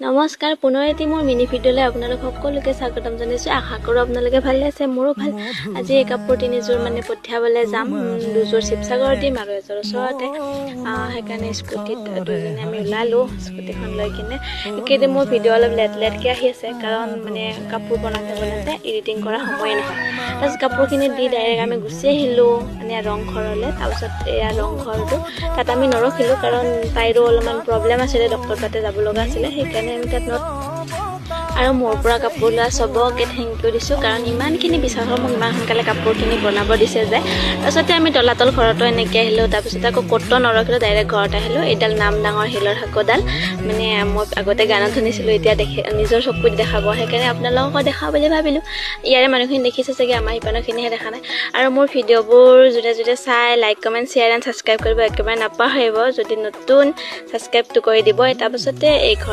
নমস্কাৰ পুনৰ এটি মোৰ মিনি ভিডিঅ'লৈ আপোনালোক সকলোকে স্বাগতম জনাইছোঁ। আশা কৰোঁ আপোনালোকে ভালে আছে, মোৰো ভাল। আজি এই কাপোৰ তিনিযোৰ মানে পঠিয়াবলৈ যাম, দুযোৰ শিৱসাগৰ দিম আৰু এযোৰ ওচৰতে। সেইকাৰণে স্কুটিত দুজনে আমি ওলালোঁ, স্কুটিখন লৈ কিনে। এইকেইদিন মোৰ ভিডিঅ' অলপ লেটকৈ আহি আছে, কাৰণ মানে কাপোৰ বনাওঁতে এডিটিং কৰা সময় নহয়। তাৰপিছত কাপোৰখিনি দি ডাইৰেক্ট আমি গুচি আহিলোঁ মানে ৰংঘৰলৈ। তাৰপিছত এয়া ৰংঘৰটো, তাত আমি নৰখিলোঁ, কাৰণ তাইৰো অলপমান প্ৰব্লেম আছিলে, ডক্টৰ তাতে যাব লগা আছিলে, সেইকাৰণে আমি তাত আৰু মোৰ পৰা কাপোৰ লোৱা চবকে থেংক ইউ দিছোঁ, কাৰণ ইমানখিনি বিশ্বাসৰ মোক ইমান সোনকালে কাপোৰখিনি বনাব দিছে যে। তাৰপিছতে আমি তলাতল ঘৰতো এনেকৈ আহিলোঁ, তাৰপিছত আকৌ ক'তো নৰখিলোঁ, ডাইৰেক্ট ঘৰত আহিলোঁ। এইডাল নাম ডাঙৰ শিলৰ শাকোডাল মানে মই আগতে গানত শুনিছিলোঁ, এতিয়া নিজৰ চকুত দেখাব, সেইকাৰণে আপোনালোককো দেখাওঁ বুলি ভাবিলোঁ। ইয়াৰে মানুহখিনি দেখিছে চাগে, আমাৰ সিপানৰখিনিহে দেখা নাই। আৰু মোৰ ভিডিঅ'বোৰ যোনে চাই like comment share and subscribe কৰিব একেবাৰে নাপাহৰিব। যদি নতুন ছাবস্ক্ৰাইবটো কৰি দিব। তাৰপাছতে এই ঘৰ